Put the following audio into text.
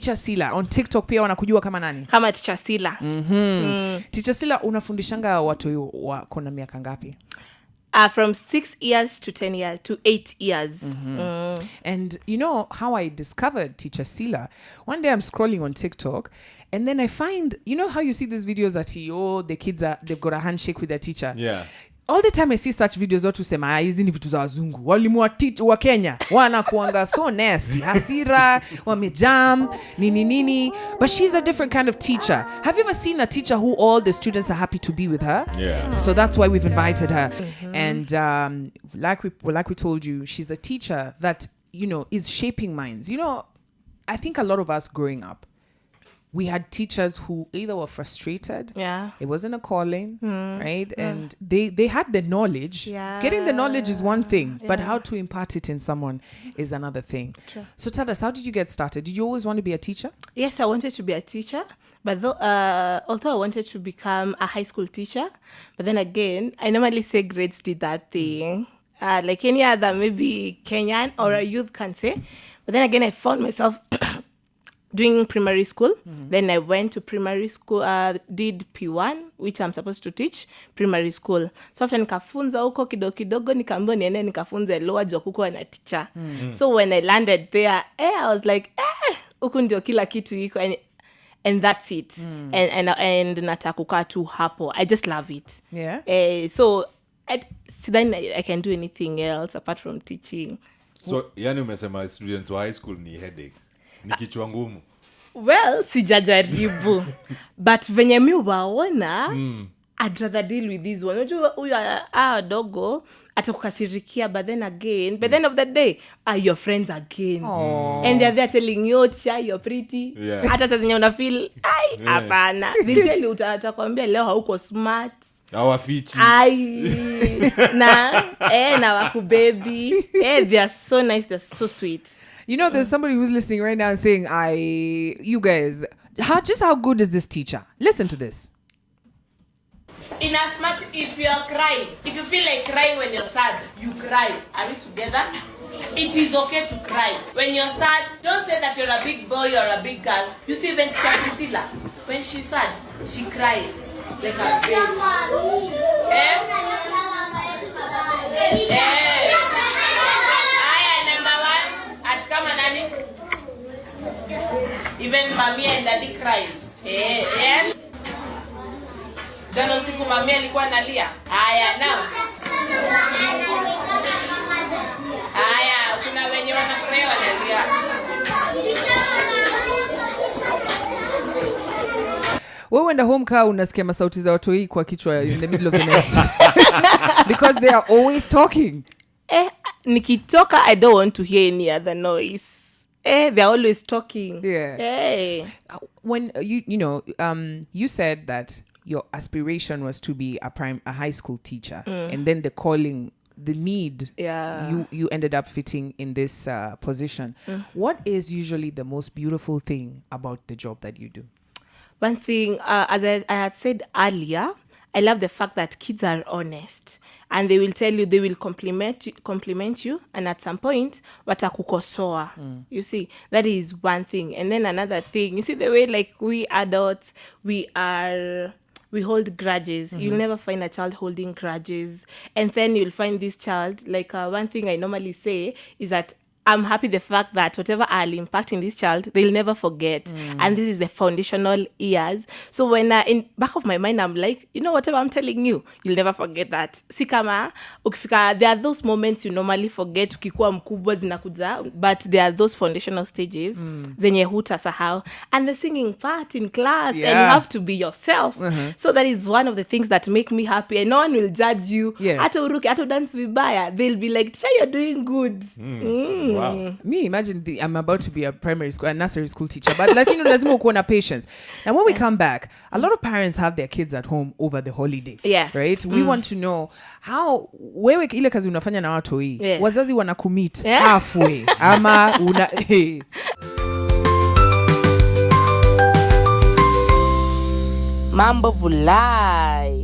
Teacher Cillah on TikTok pia wanakujua kama nani? Kama Teacher Cillah. Teacher Cillah, unafundishanga watu wako na miaka ngapi? From 6 years to 10 years to 8 years. And you know how I discovered Teacher Cillah? One day I'm scrolling on TikTok and then I find, you know how you see these videos at the kids they've got a handshake with their teacher. Yeah. All the time I see such videos watu sema hizi ni vitu za wazungu. Walimu wa Kenya wanakuanga so nasty. Hasira, wamejam, nini. But she's a different kind of teacher. Have you ever seen a teacher who all the students are happy to be with her? Yeah. So that's why we've invited her. And like we told you, she's a teacher that, you know, is shaping minds. You know, I think a lot of us growing up, we had teachers who either were frustrated. Yeah. It wasn't a calling, right? And they had the knowledge. Yeah. Getting the knowledge is one thing, but how to impart it in someone is another thing. True. So tell us, how did you get started? Did you always want to be a teacher? Yes, I wanted to be a teacher, but although I wanted to become a high school teacher, but then again, I normally say grades did that thing. Like any other maybe Kenyan or a youth can say. But then again, I found myself doing primary school. Then I went to primary school, did P1, which I'm supposed to teach primary school. So after nikafunza huko kidogo nikaambiwa niende nikafunze lower juu kuko na teacher. So when I landed there, I was like, huku ndio kila kitu iko, and that's it. And nataka kukaa tu hapo. I just love it. Yeah. So then I can do anything else apart from teaching. So yani umesema students wa high school ni headache. Ni kichwa ngumu. Well, sijajaribu. But venye mi waona, I'd rather deal with this one. Unajua huyu dogo atakukasirikia, but then again, by the end of the day, are your friends again. Aww. And they're there telling you, Tia, you're pretty. Yeah. Hata sasa zenye una feel, hapana. They'll tell you, atakwambia leo hauko smart. Hawafichi. Na waku baby. They are so nice, they're so sweet. You know, there's somebody who's listening right now and saying, you guys, how good is this teacher? Listen to this. In as much if you are crying, if you feel like crying when you're sad, you cry. Are we together? It is okay to cry. When you're sad, don't say that you're a big boy or a big girl. You see, when Cillah, when she's sad, she cries like a baby. Even mommy and daddy cries. Yes. Jana usiku mami alikuwa analia. Haya now. Haya, kuna wenye wanafurahia wanalia. Wewe uenda home kaa unasikia masauti za watu hii kwa kichwa in the middle of the night. Because they are always talking. Nikitoka, I don't want to hear any other noise. They're always talking. Yeah. When you said that your aspiration was to be a high school teacher, and then the calling, the need, you ended up fitting in this position. What is usually the most beautiful thing about the job that you do? One thing, as I had said earlier, I love the fact that kids are honest, and they will tell you, they will compliment you, and at some point, watakukosoa. You see, that is one thing. And then another thing, you see the way like we adults, we hold grudges. You'll never find a child holding grudges. And then you'll find this child, like one thing I normally say is that I'm happy the fact that whatever I'll impact in this child, they'll never forget. And this is the foundational years. So when in back of my mind, I'm like, you know, whatever I'm telling you, you'll never forget that. Si kama, ukifika, there are those moments you normally forget, ukikuwa mkubwa zinakuja, but there are those foundational stages, zenye hutasahau. And the singing part in class, and you have to be yourself. So that is one of the things that make me happy. And no one will judge you. Hata uruke, hata dance vibaya. They'll be like, Tisha, you're doing good. Wow. Me, imagine I'm about to be a nursery school teacher, but lakini lazima uko na patience. And when we come back, a lot of parents have their kids at home over the holiday. Yes. Right? We want to know how wewe ile kazi unafanya na watu hii. Wazazi wanakumit halfway ama Mambo vulai.